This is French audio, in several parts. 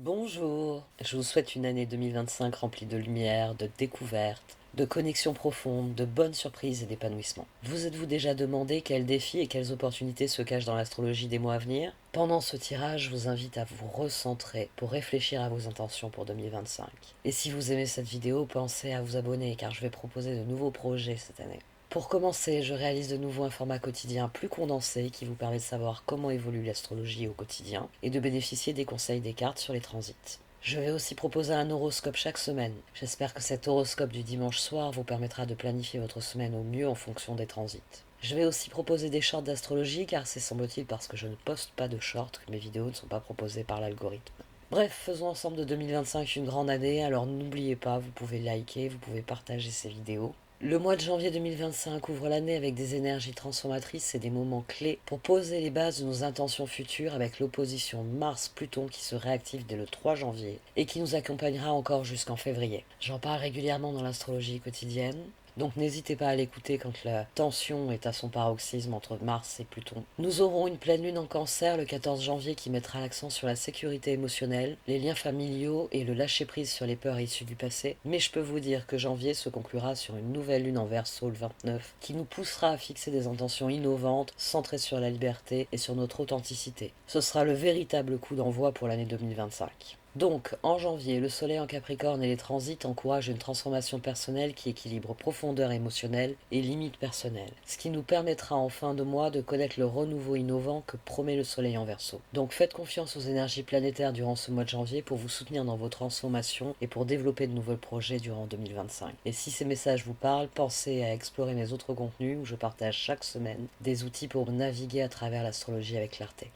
Bonjour, je vous souhaite une année 2025 remplie de lumière, de découvertes, de connexions profondes, de bonnes surprises et d'épanouissement. Vous êtes-vous déjà demandé quels défis et quelles opportunités se cachent dans l'astrologie des mois à venir? Pendant ce tirage, je vous invite à vous recentrer pour réfléchir à vos intentions pour 2025. Et si vous aimez cette vidéo, pensez à vous abonner car je vais proposer de nouveaux projets cette année. Pour commencer, je réalise de nouveau un format quotidien plus condensé qui vous permet de savoir comment évolue l'astrologie au quotidien et de bénéficier des conseils des cartes sur les transits. Je vais aussi proposer un horoscope chaque semaine. J'espère que cet horoscope du dimanche soir vous permettra de planifier votre semaine au mieux en fonction des transits. Je vais aussi proposer des shorts d'astrologie car c'est semble-t-il parce que je ne poste pas de shorts que mes vidéos ne sont pas proposées par l'algorithme. Bref, faisons ensemble de 2025 une grande année, alors n'oubliez pas, vous pouvez liker, vous pouvez partager ces vidéos. Le mois de janvier 2025 ouvre l'année avec des énergies transformatrices et des moments clés pour poser les bases de nos intentions futures avec l'opposition Mars-Pluton qui se réactive dès le 3 janvier et qui nous accompagnera encore jusqu'en février. J'en parle régulièrement dans l'astrologie quotidienne, donc n'hésitez pas à l'écouter quand la tension est à son paroxysme entre Mars et Pluton. Nous aurons une pleine lune en Cancer le 14 janvier qui mettra l'accent sur la sécurité émotionnelle, les liens familiaux et le lâcher-prise sur les peurs issues du passé. Mais je peux vous dire que janvier se conclura sur une nouvelle lune en Verseau le 29 qui nous poussera à fixer des intentions innovantes, centrées sur la liberté et sur notre authenticité. Ce sera le véritable coup d'envoi pour l'année 2025. Donc, en janvier, le soleil en Capricorne et les transits encouragent une transformation personnelle qui équilibre profondeur émotionnelle et limites personnelles, ce qui nous permettra en fin de mois de connaître le renouveau innovant que promet le soleil en Verseau. Donc faites confiance aux énergies planétaires durant ce mois de janvier pour vous soutenir dans vos transformations et pour développer de nouveaux projets durant 2025. Et si ces messages vous parlent, pensez à explorer mes autres contenus où je partage chaque semaine des outils pour naviguer à travers l'astrologie avec clarté.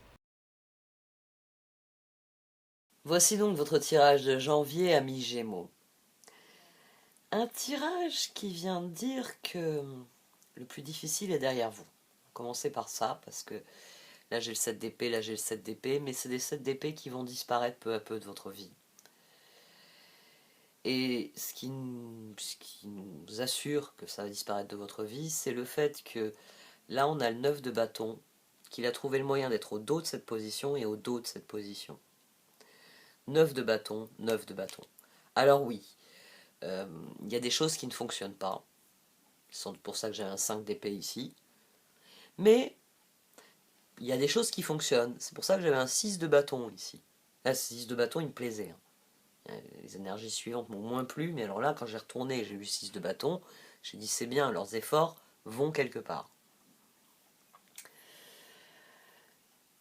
Voici donc votre tirage de janvier à mi-Gémeaux. Un tirage qui vient dire que le plus difficile est derrière vous. Commencez par ça, parce que là j'ai le 7 d'épée, là j'ai le 7 d'épée, mais c'est des 7 d'épée qui vont disparaître peu à peu de votre vie. Et ce qui nous assure que ça va disparaître de votre vie, c'est le fait que là on a le 9 de bâton, qu'il a trouvé le moyen d'être au dos de cette position et au dos de cette position. 9 de bâton, 9 de bâton. Alors oui, il y a des choses qui ne fonctionnent pas. C'est pour ça que j'ai un 5 d'épée ici. Mais il y a des choses qui fonctionnent. C'est pour ça que j'avais un 6 de bâton ici. Là, 6 de bâton, il me plaisait, hein. Les énergies suivantes m'ont moins plu, mais alors là, quand j'ai retourné, j'ai eu 6 de bâton, j'ai dit c'est bien, leurs efforts vont quelque part.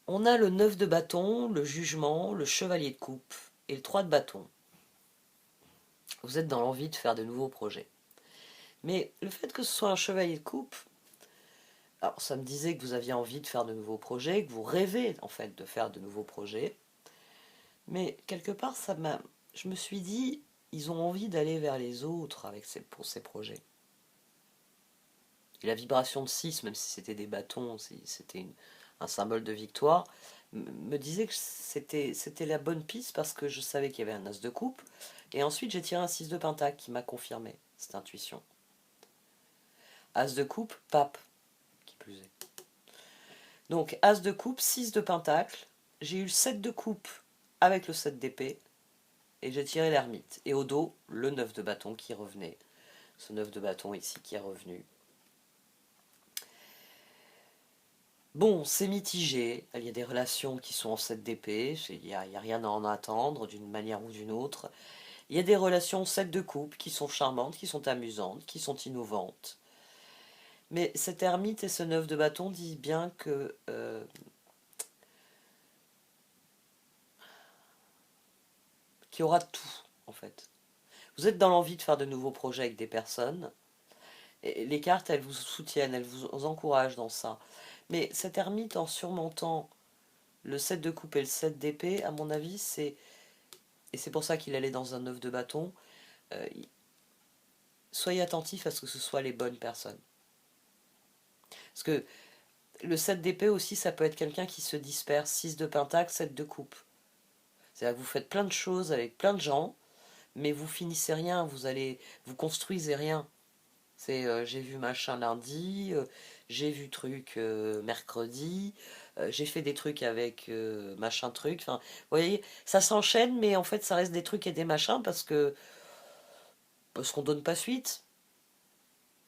On a le 9 de bâton, le jugement, le chevalier de coupe et le 3 de bâton. Vous êtes dans l'envie de faire de nouveaux projets. Mais le fait que ce soit un chevalier de coupe, alors ça me disait que vous aviez envie de faire de nouveaux projets, que vous rêvez en fait de faire de nouveaux projets. Mais quelque part, je me suis dit, ils ont envie d'aller vers les autres pour ces projets. Et la vibration de 6, même si c'était des bâtons, c'était un symbole de victoire, me disait que c'était la bonne piste parce que je savais qu'il y avait un as de coupe. Et ensuite, j'ai tiré un 6 de pentacle qui m'a confirmé cette intuition. As de coupe, pape, qui plus est. Donc, as de coupe, 6 de pentacle. J'ai eu le 7 de coupe avec le 7 d'épée. Et j'ai tiré l'ermite. Et au dos, le 9 de bâton qui revenait. Ce 9 de bâton ici qui est revenu. Bon, c'est mitigé. Il y a des relations qui sont en 7 d'épée. Il n'y a rien à en attendre d'une manière ou d'une autre. Il y a des relations 7 de coupe qui sont charmantes, qui sont amusantes, qui sont innovantes. Mais cet ermite et ce 9 de bâton disent bien que qu'il y aura tout, en fait. Vous êtes dans l'envie de faire de nouveaux projets avec des personnes. Et les cartes, elles vous soutiennent, elles vous encouragent dans ça. Mais cet ermite, en surmontant le 7 de coupe et le 7 d'épée, à mon avis, et c'est pour ça qu'il allait dans un œuf de bâton, euh, soyez attentifs à ce que ce soit les bonnes personnes. Parce que le 7 d'épée aussi, ça peut être quelqu'un qui se disperse, 6 de pentacle, 7 de coupe. C'est-à-dire que vous faites plein de choses avec plein de gens, mais vous finissez rien, vous construisez rien. C'est j'ai vu machin lundi, j'ai vu truc mercredi, j'ai fait des trucs avec machin truc. Enfin, vous voyez, ça s'enchaîne, mais en fait, ça reste des trucs et des machins parce qu'on donne pas suite,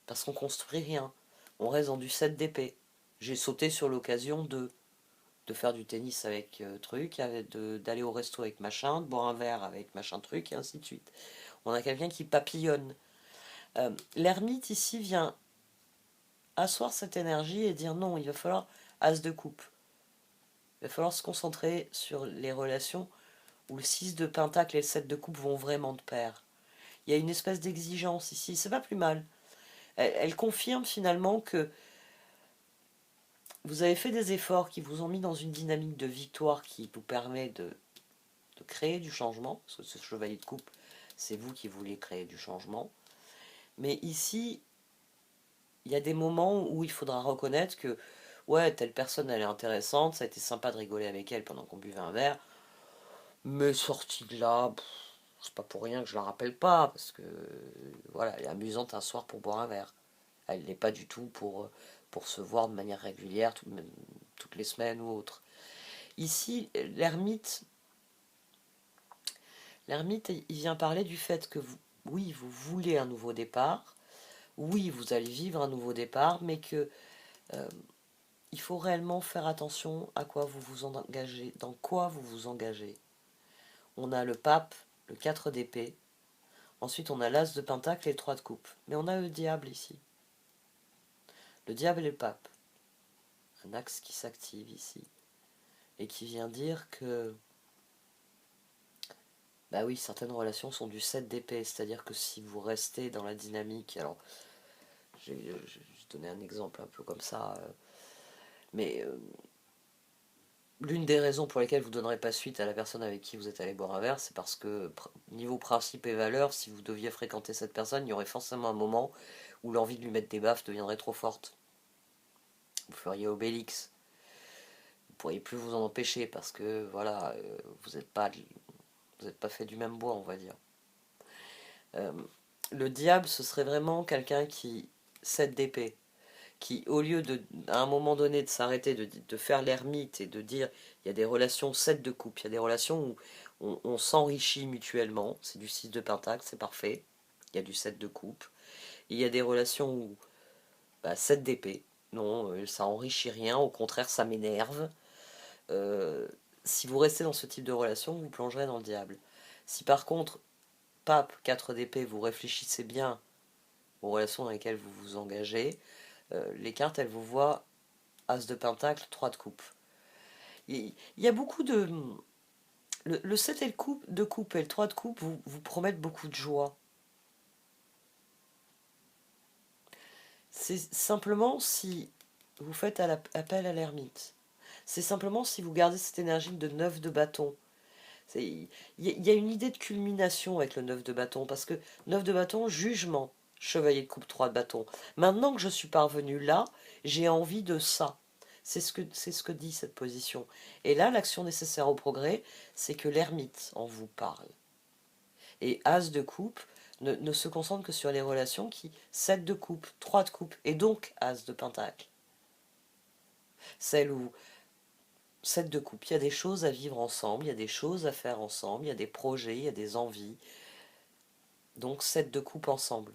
parce qu'on construit rien. On reste dans du 7 d'épée. J'ai sauté sur l'occasion de faire du tennis avec truc, d'aller au resto avec machin, de boire un verre avec machin truc, et ainsi de suite. On a quelqu'un qui papillonne. L'ermite ici vient asseoir cette énergie et dire non, il va falloir as de coupe. Il va falloir se concentrer sur les relations où le 6 de pentacle et le 7 de coupe vont vraiment de pair. Il y a une espèce d'exigence ici, c'est pas plus mal. Elle confirme finalement que vous avez fait des efforts qui vous ont mis dans une dynamique de victoire qui vous permet de créer du changement. Ce chevalier de coupe, c'est vous qui voulez créer du changement. Mais ici, il y a des moments où il faudra reconnaître que ouais, telle personne elle est intéressante, ça a été sympa de rigoler avec elle pendant qu'on buvait un verre, mais sortie de là, c'est pas pour rien que je la rappelle pas, parce que voilà, elle est amusante un soir pour boire un verre. Elle n'est pas du tout pour se voir de manière régulière, toutes les semaines ou autre. Ici, l'ermite, il vient parler du fait que vous, oui, vous voulez un nouveau départ, oui, vous allez vivre un nouveau départ, mais que il faut réellement faire attention à quoi vous vous engagez, dans quoi vous vous engagez. On a le pape, le 4 d'épée, ensuite on a l'as de pentacle et le 3 de coupe. Mais on a le diable ici. Le diable et le pape. Un axe qui s'active ici. Et qui vient dire que bah oui, certaines relations sont du 7 d'épée, c'est-à-dire que si vous restez dans la dynamique, alors j'ai donné un exemple un peu comme ça, mais l'une des raisons pour lesquelles vous ne donnerez pas suite à la personne avec qui vous êtes allé boire un verre, c'est parce que niveau principe et valeur, si vous deviez fréquenter cette personne, il y aurait forcément un moment où l'envie de lui mettre des baffes deviendrait trop forte. Vous feriez Obélix. Vous ne pourriez plus vous en empêcher parce que voilà, vous n'êtes pas fait du même bois, on va dire. Euh, le diable, ce serait vraiment quelqu'un qui cède d'épée, qui, au lieu de, à un moment donné, de s'arrêter, de faire l'ermite et de dire, il y a des relations 7 de coupe, il y a des relations où on s'enrichit mutuellement, c'est du 6 de pentacle, c'est parfait, il y a du 7 de coupe, et il y a des relations où, 7 d'épée, non, ça enrichit rien, au contraire, ça m'énerve. Si vous restez dans ce type de relation, vous plongerez dans le diable. Si par contre, pape, 4 d'épée, vous réfléchissez bien aux relations dans lesquelles vous vous engagez, les cartes, elles vous voient as de pentacle, 3 de coupe. Il y a beaucoup de... Le 7 et le coupe, de coupe et le 3 de coupe vous promettent beaucoup de joie. C'est simplement si vous faites appel à l'ermite. C'est simplement si vous gardez cette énergie de 9 de bâton. Il y a une idée de culmination avec le 9 de bâton, parce que 9 de bâton, jugement, chevalier de coupe, 3 de bâton. Maintenant que je suis parvenu là, j'ai envie de ça. C'est ce que dit cette position. Et là, l'action nécessaire au progrès, c'est que l'ermite en vous parle. Et as de coupe ne se concentre que sur les relations qui 7 de coupe, 3 de coupe, et donc as de pentacle. Celle où 7 de coupe, il y a des choses à vivre ensemble, il y a des choses à faire ensemble, il y a des projets, il y a des envies. Donc 7 de coupe ensemble.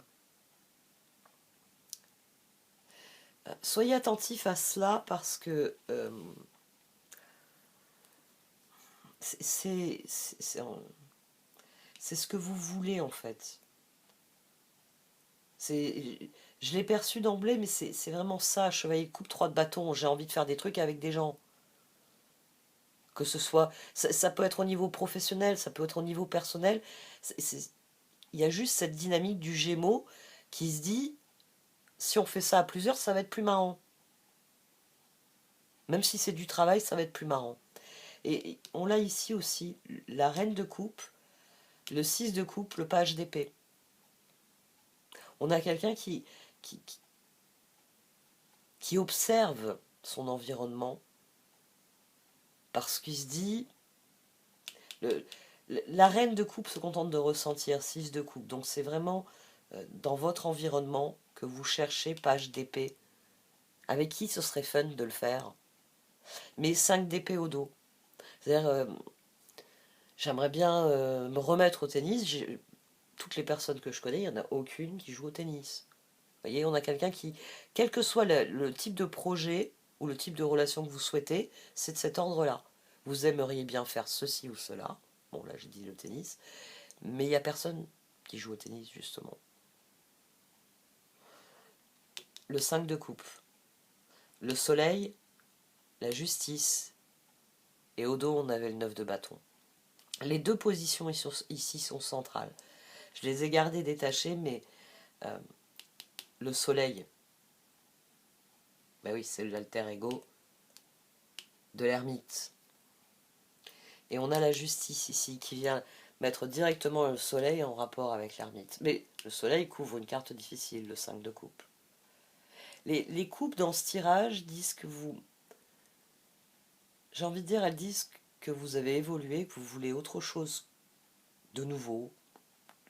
Soyez attentifs à cela parce que c'est ce que vous voulez en fait. Je l'ai perçu d'emblée, mais c'est vraiment ça, chevalier de coupe, 3 de bâton. J'ai envie de faire des trucs avec des gens. Que ce soit, ça peut être au niveau professionnel, ça peut être au niveau personnel. Il y a juste cette dynamique du Gémeaux qui se dit, si on fait ça à plusieurs, ça va être plus marrant. Même si c'est du travail, ça va être plus marrant. Et on l'a ici aussi, la reine de coupe, le 6 de coupe, le page d'épée. On a quelqu'un qui observe son environnement parce qu'il se dit... la reine de coupe se contente de ressentir 6 de coupe. Donc c'est vraiment dans votre environnement que vous cherchez page d'épée. Avec qui ce serait fun de le faire? Mais 5 d'épée au dos. C'est-à-dire, j'aimerais bien me remettre au tennis. Toutes les personnes que je connais, il n'y en a aucune qui joue au tennis. Vous voyez, on a quelqu'un qui, quel que soit le type de projet ou le type de relation que vous souhaitez, c'est de cet ordre-là. Vous aimeriez bien faire ceci ou cela. Bon, là, j'ai dit le tennis. Mais il n'y a personne qui joue au tennis, justement. Le 5 de coupe. Le soleil, la justice. Et au dos, on avait le 9 de bâton. Les deux positions ici sont centrales. Je les ai gardées détachées, mais le soleil, ben oui, c'est l'alter ego de l'ermite. Et on a la justice ici qui vient mettre directement le soleil en rapport avec l'ermite. Mais le soleil couvre une carte difficile, le 5 de coupe. Les coupes dans ce tirage disent que vous... J'ai envie de dire, elles disent que vous avez évolué, que vous voulez autre chose de nouveau,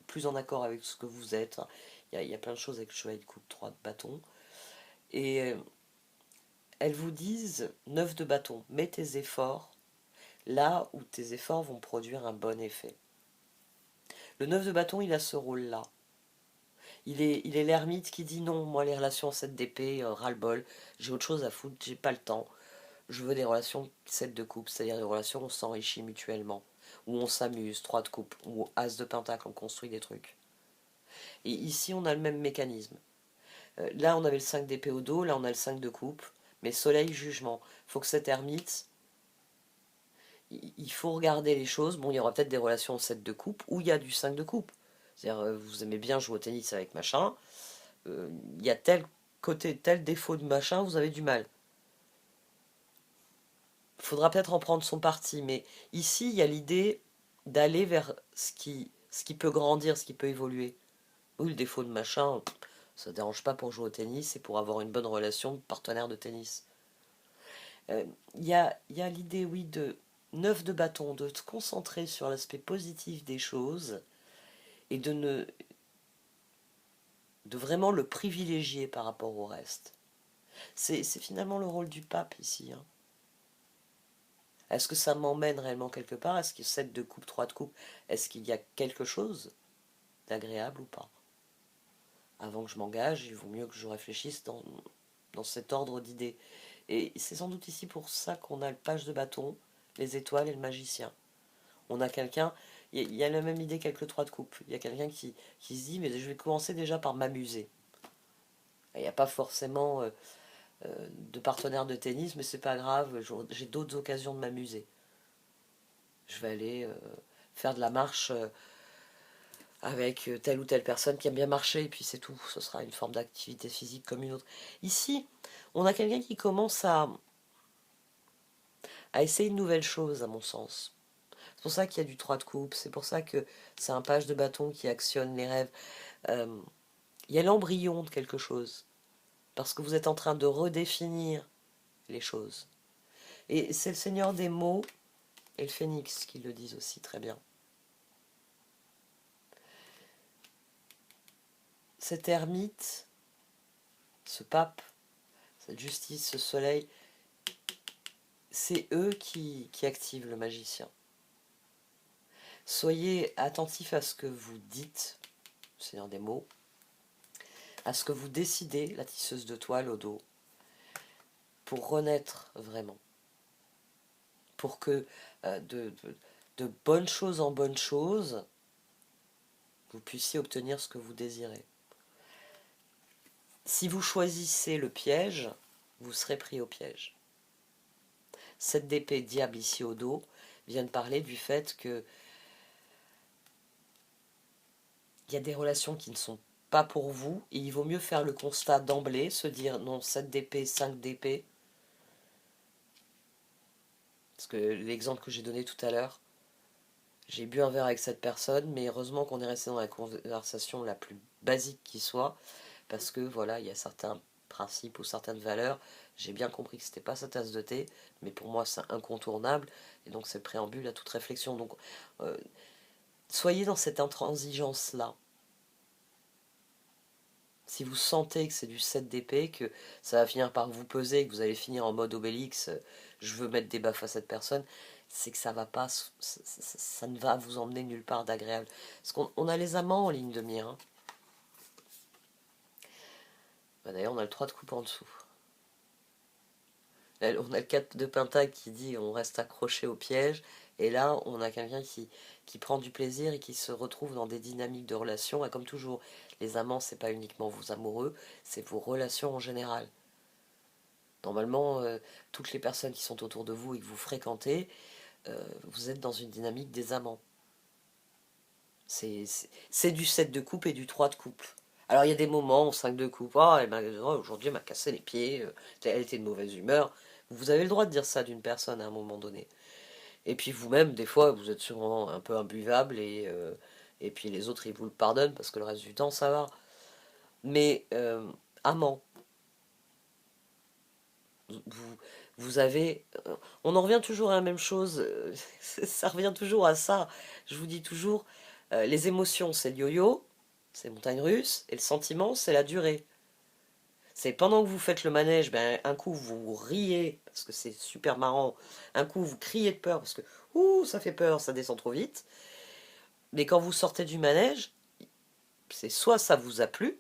plus en accord avec ce que vous êtes. Il y a plein de choses avec le cheval de coupe, 3 de bâton. Et elles vous disent, 9 de bâton, mets tes efforts là où tes efforts vont produire un bon effet. Le 9 de bâton, il a ce rôle-là. Il est l'ermite qui dit non, moi les relations 7 d'épée, ras-le-bol, j'ai autre chose à foutre, j'ai pas le temps. Je veux des relations 7 de coupe, c'est-à-dire des relations où on s'enrichit mutuellement, où on s'amuse, 3 de coupe, ou as de pentacle, on construit des trucs. Et ici, on a le même mécanisme. Là, on avait le 5 d'épée au dos, là, on a le 5 de coupe, mais soleil, jugement. Il faut que cet ermite, il faut regarder les choses. Bon, il y aura peut-être des relations 7 de coupe, où il y a du 5 de coupe. C'est-à-dire, vous aimez bien jouer au tennis avec machin, il y a tel côté, tel défaut de machin, vous avez du mal. Il faudra peut-être en prendre son parti, mais ici, il y a l'idée d'aller vers ce qui peut grandir, ce qui peut évoluer. Oui, le défaut de machin, ça ne dérange pas pour jouer au tennis et pour avoir une bonne relation de partenaire de tennis. Il y a l'idée, oui, de 9 de bâton, de te concentrer sur l'aspect positif des choses et de vraiment le privilégier par rapport au reste. C'est finalement le rôle du pape ici. Hein. Est-ce que ça m'emmène réellement quelque part? Est-ce que 7 de coupe, 3 de coupe, est-ce qu'il y a quelque chose d'agréable ou pas? Avant que je m'engage, il vaut mieux que je réfléchisse dans cet ordre d'idées. Et c'est sans doute ici pour ça qu'on a le page de bâton, les étoiles et le magicien. On a quelqu'un, il y a la même idée qu'avec le 3 de coupe. Il y a quelqu'un qui se dit, mais je vais commencer déjà par m'amuser. Il n'y a pas forcément de partenaire de tennis, mais c'est pas grave, j'ai d'autres occasions de m'amuser. Je vais aller faire de la marche avec telle ou telle personne qui aime bien marcher, et puis c'est tout. Ce sera une forme d'activité physique comme une autre. Ici, on a quelqu'un qui commence à essayer une nouvelle chose, à mon sens. C'est pour ça qu'il y a du 3 de coupe, c'est pour ça que c'est un page de bâton qui actionne les rêves. Il y a l'embryon de quelque chose, parce que vous êtes en train de redéfinir les choses. Et c'est le Seigneur des mots et le Phénix qui le disent aussi très bien. Cet ermite, ce pape, cette justice, ce soleil, c'est eux qui activent le magicien. Soyez attentifs à ce que vous dites, Seigneur des mots, à ce que vous décidez, la tisseuse de toile au dos, pour renaître vraiment. Pour que de bonnes choses en bonnes choses, vous puissiez obtenir ce que vous désirez. Si vous choisissez le piège, vous serez pris au piège. Cette d'épée diable ici au dos vient de parler du fait que il y a des relations qui ne sont pas pour vous, et il vaut mieux faire le constat d'emblée, se dire non, 7 d'épée, 5 d'épée. Parce que l'exemple que j'ai donné tout à l'heure, j'ai bu un verre avec cette personne, mais heureusement qu'on est resté dans la conversation la plus basique qui soit, parce que voilà, il y a certains principes ou certaines valeurs, j'ai bien compris que c'était pas sa tasse de thé, mais pour moi c'est incontournable, et donc c'est le préambule à toute réflexion. Donc soyez dans cette intransigeance-là. Si vous sentez que c'est du 7 d'épée, que ça va finir par vous peser, que vous allez finir en mode Obélix, je veux mettre des baffes à cette personne, c'est que ça va pas, ça ne va vous emmener nulle part d'agréable. Parce qu'on a les amants en ligne de mire. Hein. Bah, d'ailleurs, on a le 3 de coupe en dessous. Là, on a le 4 de pentacle qui dit on reste accroché au piège. Et là, on a quelqu'un qui prend du plaisir et qui se retrouve dans des dynamiques de relations. Et comme toujours, les amants, c'est pas uniquement vos amoureux, c'est vos relations en général. Normalement, toutes les personnes qui sont autour de vous et que vous fréquentez, vous êtes dans une dynamique des amants. C'est du 7 de coupe et du 3 de coupe. Alors il y a des moments, 5 de coupe, oh, aujourd'hui elle m'a cassé les pieds, elle était de mauvaise humeur. Vous avez le droit de dire ça d'une personne à un moment donné. Et puis vous-même, des fois, vous êtes sûrement un peu imbuvable et puis les autres, ils vous le pardonnent parce que le reste du temps, ça va. Mais amant, vous, vous avez... on en revient toujours à la même chose, ça revient toujours à ça. Je vous dis toujours, les émotions, c'est le yo-yo, c'est montagne russe, et le sentiment, c'est la durée. C'est pendant que vous faites le manège, ben, un coup vous riez parce que c'est super marrant, un coup vous criez de peur parce que ouh, ça fait peur, ça descend trop vite. Mais quand vous sortez du manège, c'est soit ça vous a plu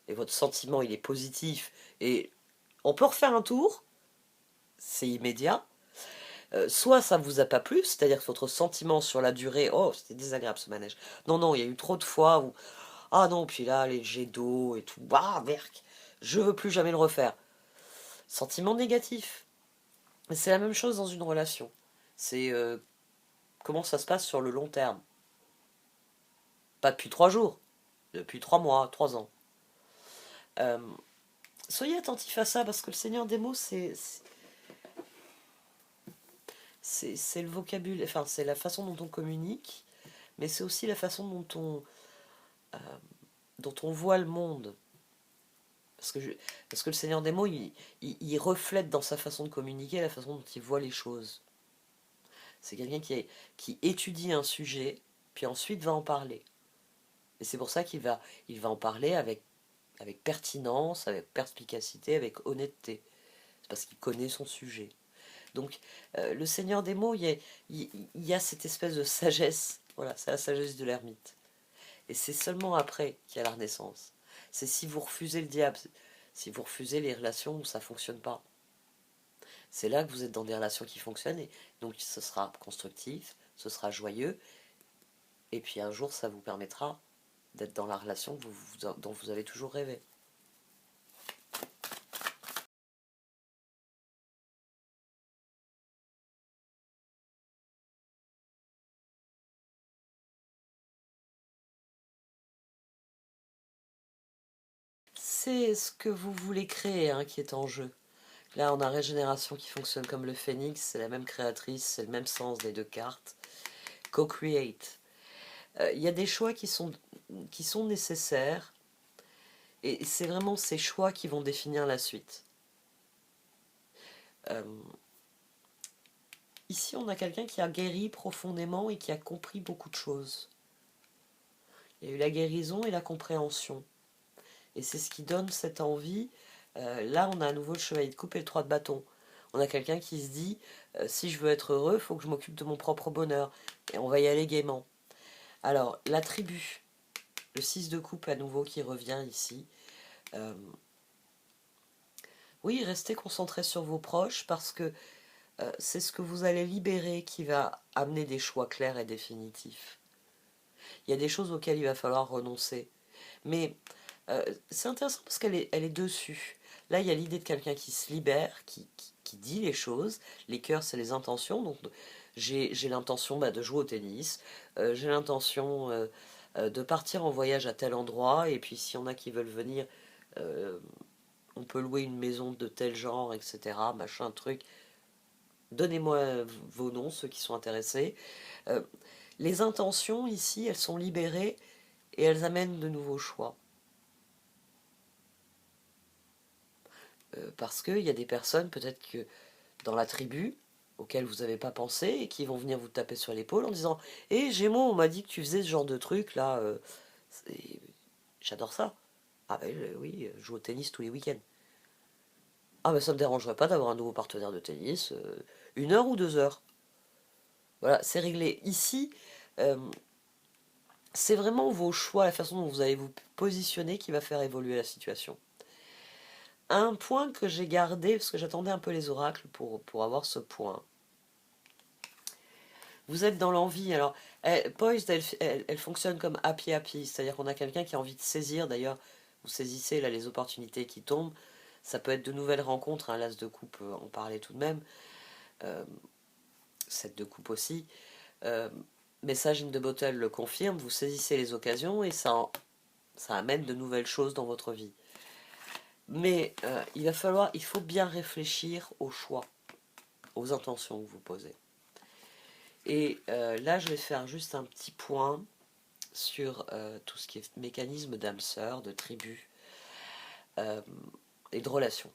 et votre sentiment il est positif et on peut refaire un tour, c'est immédiat. Soit ça vous a pas plu, c'est-à-dire que votre sentiment sur la durée, oh c'était désagréable ce manège. Non non, il y a eu trop de fois où ah non, puis là les jets d'eau et tout, ah merc, je veux plus jamais le refaire. Sentiment négatif. C'est la même chose dans une relation. C'est comment ça se passe sur le long terme. Pas depuis 3 jours, depuis 3 mois, 3 ans. Euh, soyez attentifs à ça parce que le Seigneur des mots, c'est le vocabulaire, enfin c'est la façon dont on communique, mais c'est aussi la façon euh, dont on voit le monde. Parce que le Seigneur des mots, il reflète dans sa façon de communiquer la façon dont il voit les choses. C'est quelqu'un qui étudie un sujet, puis ensuite va en parler. Et c'est pour ça il va en parler avec pertinence, avec perspicacité, avec honnêteté. C'est parce qu'il connaît son sujet. Donc, le Seigneur des mots, il y a cette espèce de sagesse. Voilà, c'est la sagesse de l'ermite. Et c'est seulement après qu'il y a la renaissance. C'est si vous refusez le diable, si vous refusez les relations où ça ne fonctionne pas. C'est là que vous êtes dans des relations qui fonctionnent. Et donc, ce sera constructif, ce sera joyeux. Et puis un jour, ça vous permettra d'être dans la relation dont vous avez toujours rêvé. C'est ce que vous voulez créer hein, qui est en jeu. Là, on a Régénération qui fonctionne comme le phénix, c'est la même créatrice, c'est le même sens des deux cartes. Co-create. Il y a des choix qui sont nécessaires, et c'est vraiment ces choix qui vont définir la suite. Euh, ici, on a quelqu'un qui a guéri profondément et qui a compris beaucoup de choses. Il y a eu la guérison et la compréhension. Et c'est ce qui donne cette envie. Là, on a à nouveau le chevalier de coupe et le 3 de bâton. On a quelqu'un qui se dit, si je veux être heureux, il faut que je m'occupe de mon propre bonheur. Et on va y aller gaiement. Alors, la tribu, le 6 de coupe à nouveau qui revient ici. Euh, oui, restez concentrés sur vos proches parce que c'est ce que vous allez libérer qui va amener des choix clairs et définitifs. Il y a des choses auxquelles il va falloir renoncer. Mais c'est intéressant parce qu'elle est dessus. Là, il y a l'idée de quelqu'un qui se libère, qui dit les choses. Les cœurs, c'est les intentions. Donc, j'ai l'intention de jouer au tennis. J'ai l'intention de partir en voyage à tel endroit. Et puis, s'il y en a qui veulent venir, euh, on peut louer une maison de tel genre, etc. Machin, truc. Donnez-moi vos noms, ceux qui sont intéressés. Euh, les intentions, ici, elles sont libérées et elles amènent de nouveaux choix. Parce qu'il y a des personnes, peut-être que dans la tribu, auxquelles vous n'avez pas pensé, et qui vont venir vous taper sur l'épaule en disant «Eh Gémeaux, on m'a dit que tu faisais ce genre de truc là, j'adore ça. Ah ben oui, je joue au tennis tous les week-ends. Ah ben ça me dérangerait pas d'avoir un nouveau partenaire de tennis, 1 heure ou 2 heures. Voilà, c'est réglé. Ici, euh, c'est vraiment vos choix, la façon dont vous allez vous positionner qui va faire évoluer la situation. Un point que j'ai gardé, parce que j'attendais un peu les oracles pour avoir ce point. Vous êtes dans l'envie, alors, Poised, elle fonctionne comme happy happy, c'est-à-dire qu'on a quelqu'un qui a envie de saisir, d'ailleurs, vous saisissez là les opportunités qui tombent, ça peut être de nouvelles rencontres, hein, l'as de coupe en parlait tout de même, euh, 7 de coupe aussi, euh, Message in the Bottle le confirme, vous saisissez les occasions et ça amène de nouvelles choses dans votre vie. Mais il faut bien réfléchir aux choix, aux intentions que vous posez. Et là, je vais faire juste un petit point sur tout ce qui est mécanisme d'âme sœur, de tribu euh, et de relations.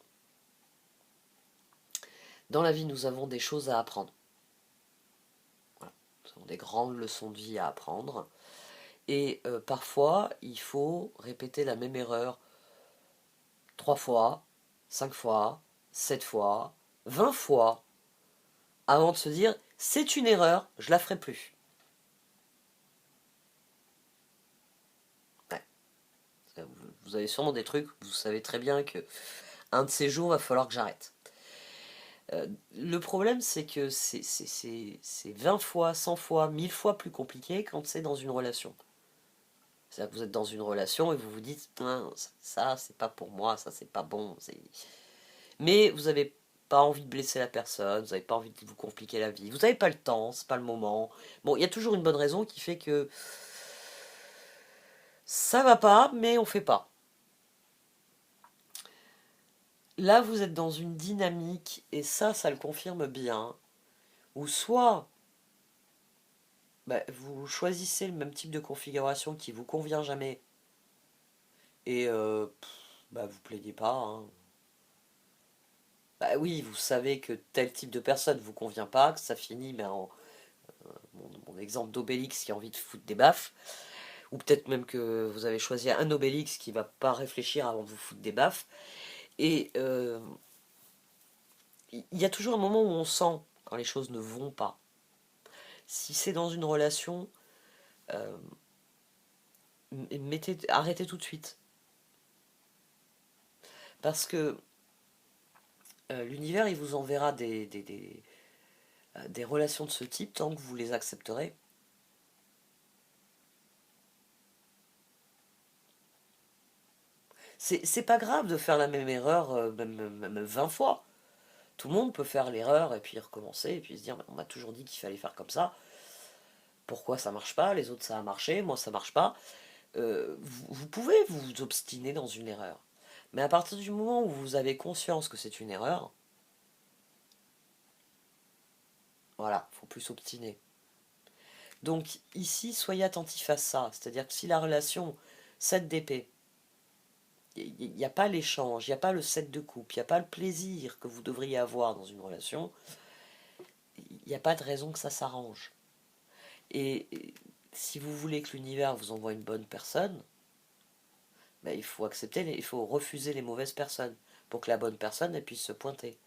Dans la vie, nous avons des choses à apprendre. Voilà. Nous avons des grandes leçons de vie à apprendre. Et parfois, il faut répéter la même erreur 3 fois, 5 fois, 7 fois, 20 fois, avant de se dire c'est une erreur, je la ferai plus. Ouais. Vous avez sûrement des trucs, vous savez très bien que un de ces jours, va falloir que j'arrête. Le problème, c'est que c'est 20 fois, 100 fois, 1000 fois plus compliqué quand c'est dans une relation. C'est-à-dire que vous êtes dans une relation et vous vous dites, ça c'est pas pour moi, ça c'est pas bon. Mais vous n'avez pas envie de blesser la personne, vous n'avez pas envie de vous compliquer la vie, vous n'avez pas le temps, c'est pas le moment. Bon, il y a toujours une bonne raison qui fait que ça va pas, mais on fait pas. Là, vous êtes dans une dynamique, et ça le confirme bien, où soit vous choisissez le même type de configuration qui vous convient jamais, et vous plaignez pas, hein. Bah oui, vous savez que tel type de personne vous convient pas, que ça finit en mon exemple d'Obélix qui a envie de foutre des baffes, ou peut-être même que vous avez choisi un Obélix qui va pas réfléchir avant de vous foutre des baffes. Et il y a toujours un moment où on sent quand les choses ne vont pas. Si c'est dans une relation, euh, arrêtez tout de suite. Parce que l'univers, il vous enverra des relations de ce type tant que vous les accepterez. C'est pas grave de faire la même erreur, même 20 fois. Tout le monde peut faire l'erreur et puis recommencer et puis se dire on m'a toujours dit qu'il fallait faire comme ça. Pourquoi ça marche pas? Les autres ça a marché, moi ça marche pas. Vous pouvez vous obstiner dans une erreur. Mais à partir du moment où vous avez conscience que c'est une erreur, voilà, faut plus s'obstiner. Donc ici, soyez attentif à ça. C'est-à-dire que si la relation 7 d'épée, il n'y a pas l'échange, il n'y a pas le 7 de coupe, il n'y a pas le plaisir que vous devriez avoir dans une relation, il n'y a pas de raison que ça s'arrange. Et si vous voulez que l'univers vous envoie une bonne personne, il faut accepter, il faut refuser les mauvaises personnes pour que la bonne personne elle puisse se pointer.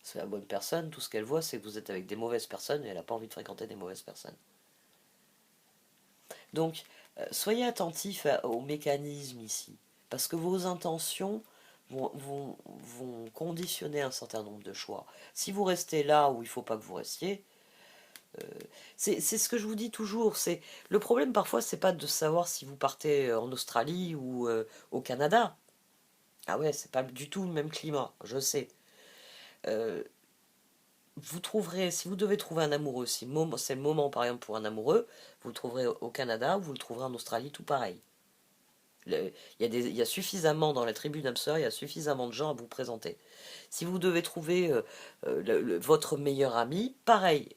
C'est la bonne personne, tout ce qu'elle voit, c'est que vous êtes avec des mauvaises personnes et elle n'a pas envie de fréquenter des mauvaises personnes. Donc, soyez attentifs aux mécanismes ici, parce que vos intentions vont conditionner un certain nombre de choix. Si vous restez là où il ne faut pas que vous restiez, c'est ce que je vous dis toujours. Le problème parfois, c'est pas de savoir si vous partez en Australie ou au Canada. Ah ouais, c'est pas du tout le même climat, je sais. Euh, Vous trouverez, si vous devez trouver un amoureux, si c'est le moment par exemple pour un amoureux, vous le trouverez au Canada ou vous le trouverez en Australie, tout pareil. Il y a suffisamment dans la tribu d'âme sœur, il y a suffisamment de gens à vous présenter. Si vous devez trouver votre meilleur ami, pareil,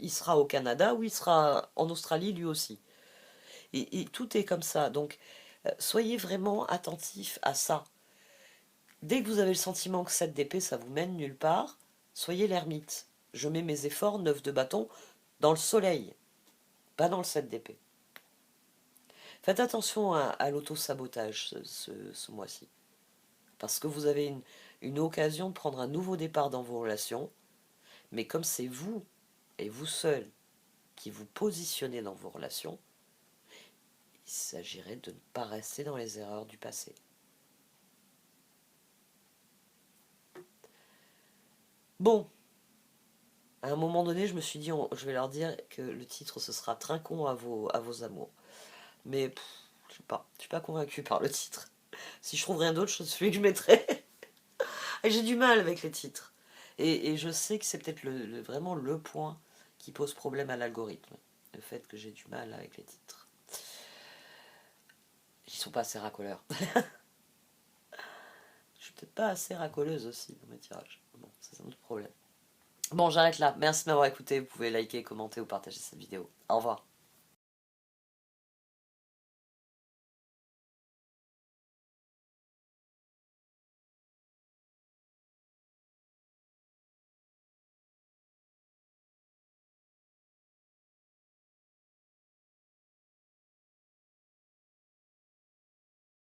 il sera au Canada ou il sera en Australie lui aussi. Et tout est comme ça. Donc, soyez vraiment attentifs à ça. Dès que vous avez le sentiment que cette d'épée, ça vous mène nulle part, soyez l'ermite. Je mets mes efforts, 9 de bâton, dans le soleil, pas dans le 7 d'épée. Faites attention à l'auto-sabotage ce mois-ci. Parce que vous avez une occasion de prendre un nouveau départ dans vos relations. Mais comme c'est vous et vous seul qui vous positionnez dans vos relations, il s'agirait de ne pas rester dans les erreurs du passé. Bon, à un moment donné, je me suis dit, je vais leur dire que le titre, ce sera Trinquons à vos amours. Mais je sais pas, je suis pas convaincue par le titre. Si je trouve rien d'autre, c'est celui que je mettrai. Et j'ai du mal avec les titres. Et je sais que c'est peut-être vraiment le point qui pose problème à l'algorithme. Le fait que j'ai du mal avec les titres. Ils sont pas assez racoleurs. Je suis peut-être pas assez racoleuse aussi dans mes tirages. Bon, c'est un autre problème. Bon, j'arrête là. Merci de m'avoir écouté. Vous pouvez liker, commenter ou partager cette vidéo. Au revoir.